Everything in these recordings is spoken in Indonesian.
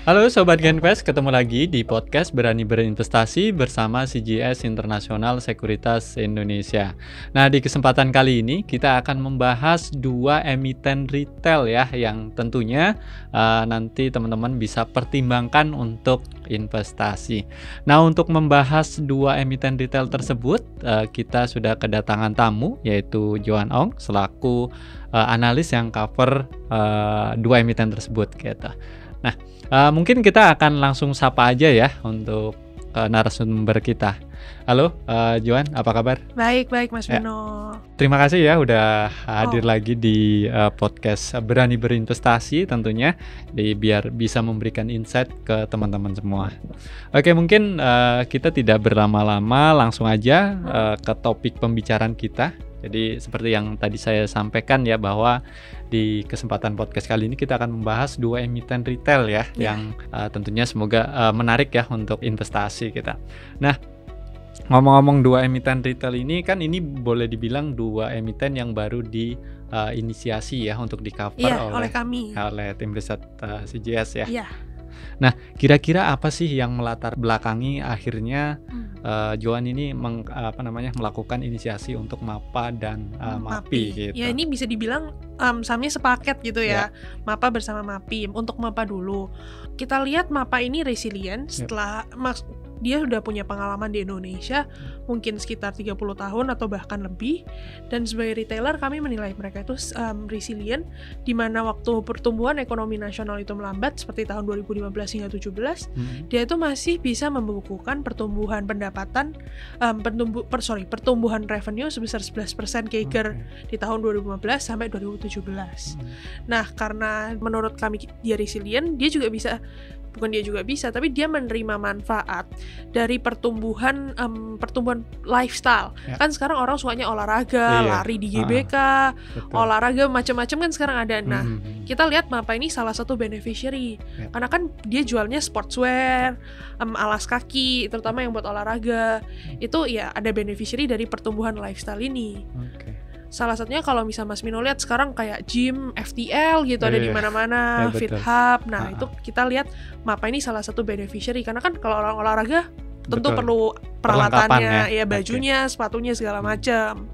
Halo Sobat Genvest, ketemu lagi di podcast Berani Berinvestasi bersama CGS International Sekuritas Indonesia. Nah, di kesempatan kali ini kita akan membahas dua emiten retail ya, yang tentunya nanti teman-teman bisa pertimbangkan untuk investasi. Nah, untuk membahas dua emiten retail tersebut, kita sudah kedatangan tamu, yaitu Joan Ong selaku analis yang cover dua emiten tersebut gitu. Nah, mungkin kita akan langsung sapa aja ya untuk narasumber kita. Halo, Joan, apa kabar? Baik, Mas Beno. Terima kasih ya udah hadir lagi di podcast Berani Berinvestasi tentunya, biar bisa memberikan insight ke teman-teman semua. Oke, mungkin kita tidak berlama-lama, langsung aja ke topik pembicaraan kita. Jadi seperti yang tadi saya sampaikan ya, bahwa di kesempatan podcast kali ini kita akan membahas dua emiten retail ya, yang tentunya semoga menarik ya untuk investasi kita. Nah, ngomong-ngomong dua emiten retail ini kan, ini boleh dibilang dua emiten yang baru diinisiasi ya untuk di cover oleh kami, oleh tim riset CGS ya. Iya. Nah, kira-kira apa sih yang melatar belakangi akhirnya Joan ini melakukan inisiasi untuk MAPA dan MAPI gitu. Ya, ini bisa dibilang sahamnya sepaket gitu ya. MAPA bersama MAPI. Untuk MAPA dulu, kita lihat MAPA ini resilient setelah dia sudah punya pengalaman di Indonesia mungkin sekitar 30 tahun atau bahkan lebih, dan sebagai retailer kami menilai mereka itu resilient, di mana waktu pertumbuhan ekonomi nasional itu melambat seperti tahun 2015 hingga 2017, dia itu masih bisa membukukan pertumbuhan pendapatan pertumbuhan revenue sebesar 11% CAGR di tahun 2015 sampai 2017. Nah, karena menurut kami dia resilient, tapi dia menerima manfaat dari pertumbuhan lifestyle. Kan sekarang orang sukanya olahraga, lari di GBK, olahraga macam-macam kan sekarang ada. Nah, kita lihat MAPA ini salah satu beneficiary. Karena kan dia jualnya sportswear, alas kaki, terutama yang buat olahraga. Itu ya ada beneficiary dari pertumbuhan lifestyle ini. Salah satunya kalau misal Mas Mino lihat sekarang kayak gym, FTL gitu ada di mana-mana, Fit Hub. Nah, itu kita lihat MAPA ini salah satu beneficiary, karena kan kalau orang olahraga tentu perlu peralatannya, ya bajunya, sepatunya segala macam.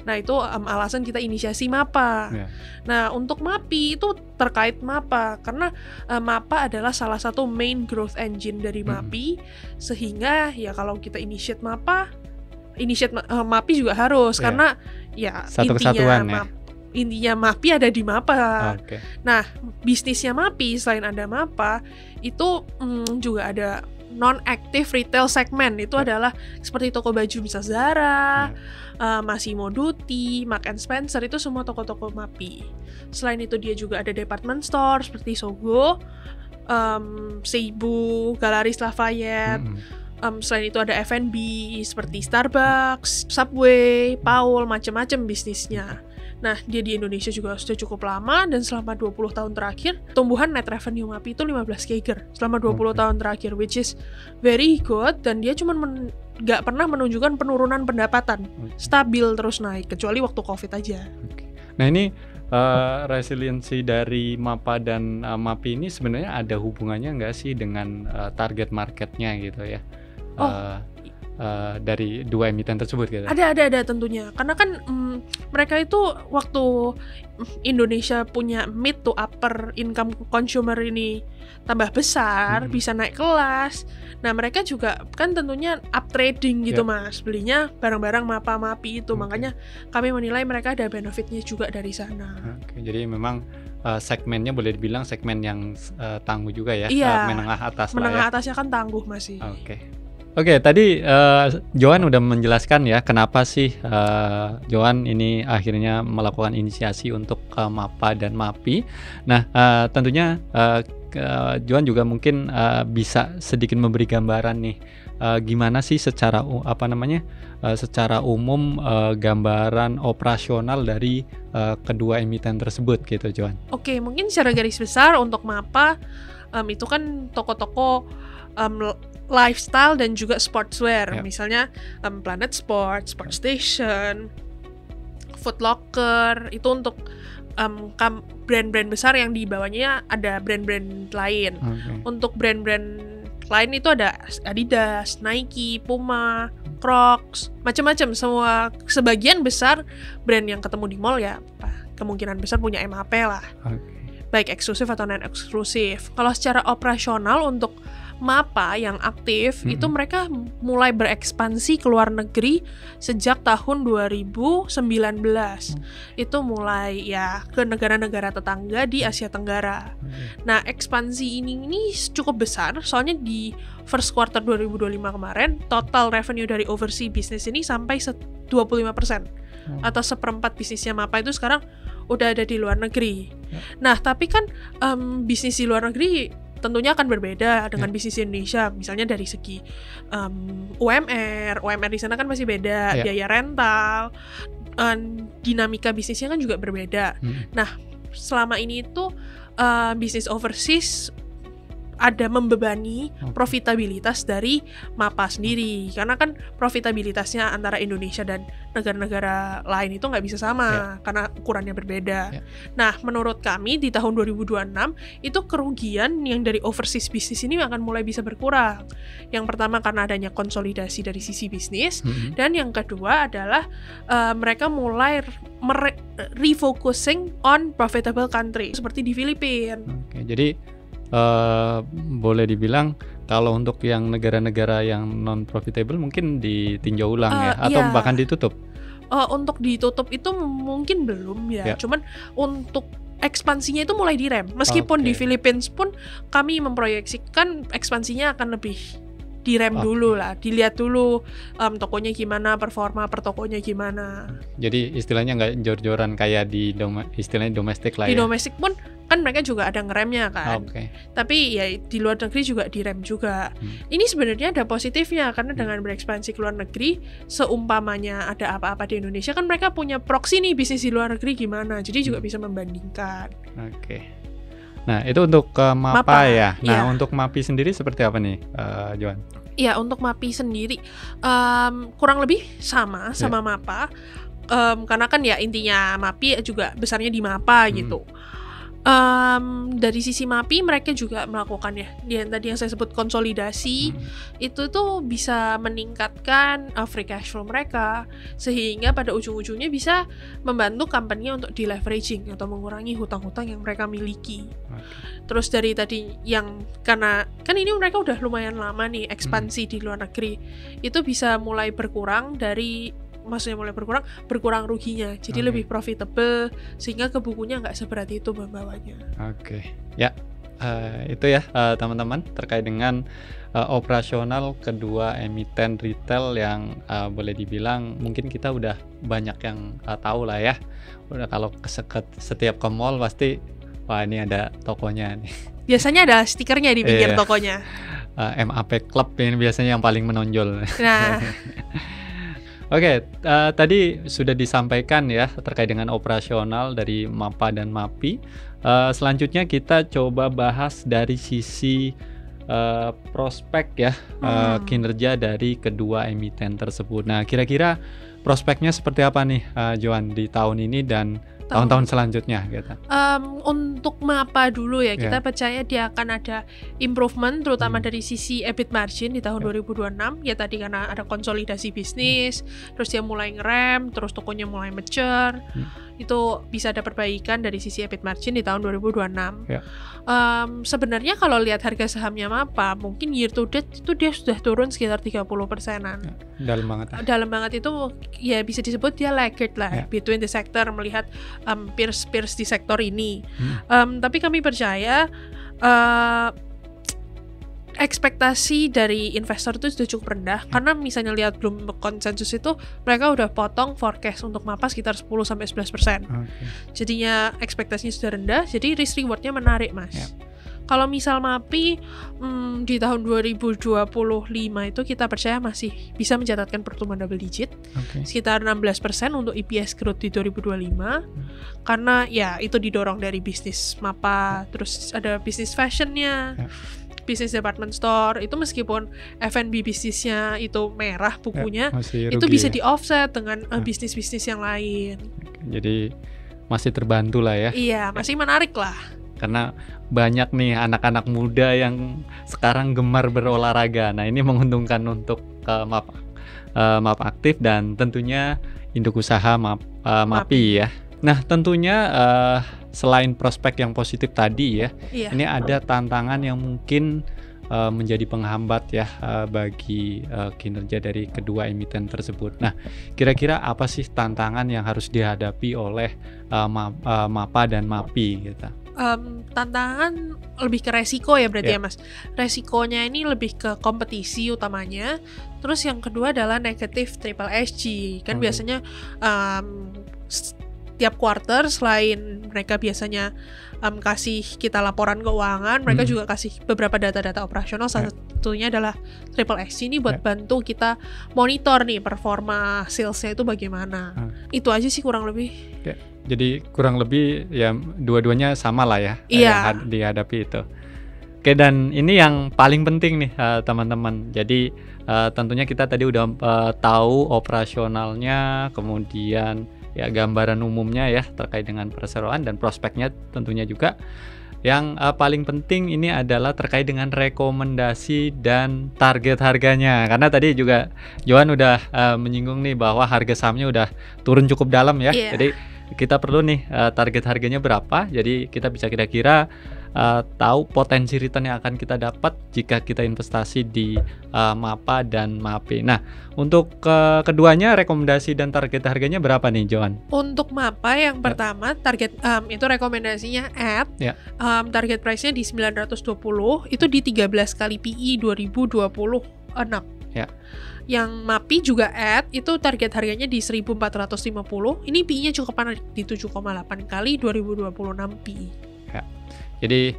Nah, itu alasan kita inisiasi MAPA. Nah, untuk MAPI itu terkait MAPA, karena MAPA adalah salah satu main growth engine dari MAPI, sehingga ya kalau kita initiate MAPI juga harus, karena ya satu kesatuan ya. Intinya MAPI ada di MAPA. Nah, bisnisnya MAPI selain ada MAPA itu juga ada non-active retail segment. Itu adalah seperti toko baju bisa Zara, Massimo Dutti, Marks and Spencer, itu semua toko-toko MAPI. Selain itu dia juga ada department store seperti Sogo, Seibu, Galeries Lafayette. Selain itu ada F&B seperti Starbucks, Subway, Paul, macam-macam bisnisnya. Nah, dia di Indonesia juga sudah cukup lama, dan selama 20 tahun terakhir tumbuhan net revenue MAPI itu 15 CAGR selama 20 tahun terakhir, which is very good, dan dia cuma nggak pernah menunjukkan penurunan pendapatan, stabil terus naik, kecuali waktu COVID aja. Nah, ini resiliensi dari MAPA dan MAPI ini sebenarnya ada hubungannya nggak sih dengan target marketnya gitu ya? Dari dua emiten tersebut gitu. Ada tentunya, karena kan mereka itu waktu Indonesia punya mid to upper income consumer ini tambah besar, bisa naik kelas. Nah, mereka juga kan tentunya up trading gitu, Mas, belinya barang-barang MAPA-MAPI itu. Makanya kami menilai mereka ada benefitnya juga dari sana. Jadi memang segmennya boleh dibilang segmen yang tangguh juga ya, menengah atas. Menengah atasnya kan tangguh masih. Oke, tadi Joan udah menjelaskan ya kenapa sih Joan ini akhirnya melakukan inisiasi untuk MAPA dan MAPI. Nah, tentunya Joan juga mungkin bisa sedikit memberi gambaran nih, gimana sih secara umum gambaran operasional dari kedua emiten tersebut gitu, Joan. Oke, mungkin secara garis besar untuk MAPA itu kan toko-toko lifestyle dan juga sportswear, misalnya Planet Sport, Sport Station, Foot Locker, itu untuk brand-brand besar yang di bawahnya ada brand-brand lain. Untuk brand-brand lain itu ada Adidas, Nike, Puma, Crocs, macam-macam. Sebagian besar brand yang ketemu di mall ya kemungkinan besar punya MAP lah. Baik eksklusif atau non eksklusif. Kalau secara operasional untuk MAPA yang aktif itu mereka mulai berekspansi ke luar negeri sejak tahun 2019. Itu mulai ya ke negara-negara tetangga di Asia Tenggara. Nah, ekspansi ini cukup besar soalnya di first quarter 2025 kemarin total revenue dari overseas business ini sampai 25%. Atau seperempat bisnisnya MAPA itu sekarang udah ada di luar negeri. Nah, tapi kan bisnis di luar negeri tentunya akan berbeda dengan bisnis Indonesia. Misalnya dari segi UMR di sana kan masih beda, biaya rental, dinamika bisnisnya kan juga berbeda. Nah, selama ini itu bisnis overseas ada membebani profitabilitas dari MAPA sendiri, karena kan profitabilitasnya antara Indonesia dan negara-negara lain itu nggak bisa sama karena ukurannya berbeda. Nah, menurut kami di tahun 2026 itu kerugian yang dari overseas bisnis ini akan mulai bisa berkurang. Yang pertama karena adanya konsolidasi dari sisi bisnis, dan yang kedua adalah mereka mulai refocusing on profitable country seperti di Filipina. Jadi boleh dibilang kalau untuk yang negara-negara yang non profitable mungkin ditinjau ulang atau bahkan ditutup. Untuk ditutup itu mungkin belum ya. Cuman untuk ekspansinya itu mulai direm. Meskipun di Filipina pun kami memproyeksikan ekspansinya akan lebih direm dulu lah, dilihat dulu tokonya gimana, performa per tokonya gimana. Jadi istilahnya nggak jor-joran kayak di istilahnya domestik lah. Di domestik pun kan mereka juga ada ngeremnya kan. Tapi ya di luar negeri juga direm juga. Ini sebenarnya ada positifnya karena dengan berekspansi ke luar negeri, seumpamanya ada apa-apa di Indonesia kan mereka punya proxy nih bisnis di luar negeri gimana. Jadi juga bisa membandingkan. Nah, itu untuk MAPA ya. Nah, untuk MAPI sendiri seperti apa nih, Joan? Ya, untuk MAPI sendiri kurang lebih sama MAPA. Karena kan ya intinya MAPI juga besarnya di MAPA gitu. Dari sisi MAPI mereka juga melakukan yang tadi yang saya sebut konsolidasi, itu tuh bisa meningkatkan free cash flow mereka sehingga pada ujung-ujungnya bisa membantu company untuk deleveraging atau mengurangi hutang-hutang yang mereka miliki. Terus dari tadi yang karena kan ini mereka udah lumayan lama nih ekspansi di luar negeri, itu bisa mulai berkurang berkurang ruginya, jadi lebih profitable sehingga ke bukunya nggak seberat itu membawanya. Itu ya teman-teman terkait dengan operasional kedua emiten retail yang boleh dibilang mungkin kita udah banyak yang tahu lah ya. Udah kalau setiap ke mall pasti wah ini ada tokonya nih. Biasanya ada stikernya di pinggir tokonya. MAP Club ini biasanya yang paling menonjol. Nah. Tadi sudah disampaikan ya terkait dengan operasional dari MAPA dan MAPI. Selanjutnya kita coba bahas dari sisi prospek ya, kinerja dari kedua emiten tersebut. Nah, kira-kira prospeknya seperti apa nih, Joan, di tahun ini dan tahun-tahun selanjutnya gitu. Untuk MAPA dulu ya, kita percaya dia akan ada improvement terutama dari sisi EBIT margin di tahun 2026 ya, tadi karena ada konsolidasi bisnis, terus dia mulai ngerem, terus tokonya mulai mature. Itu bisa ada perbaikan dari sisi EBIT margin di tahun 2026. Sebenarnya kalau lihat harga sahamnya MAPA mungkin year to date itu dia sudah turun sekitar 30%-an. Dalam banget itu ya bisa disebut dia laggard lah between the sector, melihat peers di sektor ini. Tapi kami percaya ekspektasi dari investor itu sudah cukup rendah karena misalnya lihat Bloomberg konsensus itu mereka udah potong forecast untuk MAPA sekitar 10-11%. Jadinya ekspektasinya sudah rendah, jadi risk rewardnya menarik, Mas. Kalau misal MAPI di tahun 2025 itu kita percaya masih bisa mencatatkan pertumbuhan double digit, sekitar 16% untuk EPS growth di 2025, karena ya itu didorong dari bisnis MAPA, terus ada bisnis fashionnya, bisnis department store itu meskipun F&B bisnisnya itu merah bukunya, itu bisa di offset dengan bisnis-bisnis yang lain. Jadi masih terbantu lah ya. Iya, masih menarik lah. Karena banyak nih anak-anak muda yang sekarang gemar berolahraga. Nah, ini menguntungkan untuk MAP aktif dan tentunya induk usaha MAPI ya. Nah, tentunya selain prospek yang positif tadi ya, ini ada tantangan yang mungkin menjadi penghambat ya bagi kinerja dari kedua emiten tersebut. Nah, kira-kira apa sih tantangan yang harus dihadapi oleh MAPA dan MAPI gitu? Tantangan lebih ke resiko ya berarti ya Mas. Resikonya ini lebih ke kompetisi utamanya. Terus yang kedua adalah negatif triple SG. Kan biasanya tiap quarter selain mereka biasanya kasih kita laporan keuangan, mereka juga kasih beberapa data-data operasional. Salah satunya adalah triple SG ini buat bantu kita monitor nih performa salesnya itu bagaimana. Itu aja sih kurang lebih. Jadi kurang lebih ya dua-duanya sama lah ya yang dihadapi itu. Oke, dan ini yang paling penting nih teman-teman. Jadi tentunya kita tadi udah tahu operasionalnya, kemudian ya gambaran umumnya ya terkait dengan perseroan dan prospeknya tentunya juga. Yang paling penting ini adalah terkait dengan rekomendasi dan target harganya. Karena tadi juga Johan udah menyinggung nih bahwa harga sahamnya udah turun cukup dalam ya. Jadi kita perlu nih target harganya berapa. Jadi kita bisa kira-kira tahu potensi return yang akan kita dapat jika kita investasi di MAPA dan MAPI. Nah, untuk keduanya rekomendasi dan target harganya berapa nih, Johan? Untuk MAPA yang pertama target itu rekomendasinya at target price-nya di 920, itu di 13 kali PE 2026. Ya. Yang MAPI juga at itu target harganya di 1450. Ini PE-nya cukup menarik di 7,8 kali 2026 PE. Ya. Jadi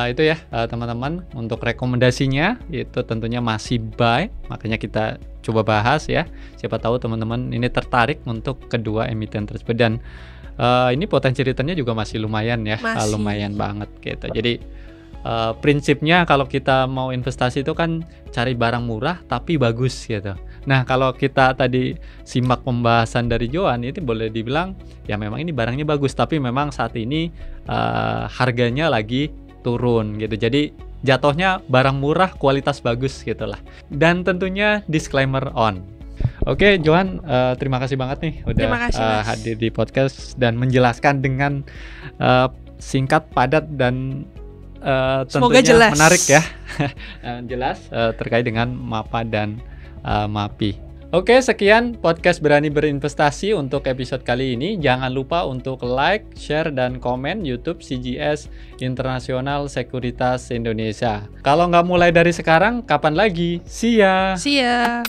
itu ya teman-teman, untuk rekomendasinya itu tentunya masih buy, makanya kita coba bahas ya. Siapa tahu teman-teman ini tertarik untuk kedua emiten tersebut, dan ini potensi returnnya juga masih lumayan ya, lumayan banget gitu. Jadi prinsipnya kalau kita mau investasi itu kan cari barang murah tapi bagus gitu. Nah, kalau kita tadi simak pembahasan dari Johan, itu boleh dibilang ya memang ini barangnya bagus, tapi memang saat ini harganya lagi turun gitu. Jadi jatuhnya barang murah kualitas bagus gitulah. Dan tentunya disclaimer on. Oke, Johan, terima kasih banget nih udah hadir di podcast dan menjelaskan dengan singkat, padat, dan tentunya jelas, menarik ya. Jelas terkait dengan MAPA dan MAPI. Oke, sekian podcast Berani Berinvestasi untuk episode kali ini. Jangan lupa untuk like, share, dan komen YouTube CGS Internasional Sekuritas Indonesia. Kalau nggak mulai dari sekarang, kapan lagi? See ya! See ya!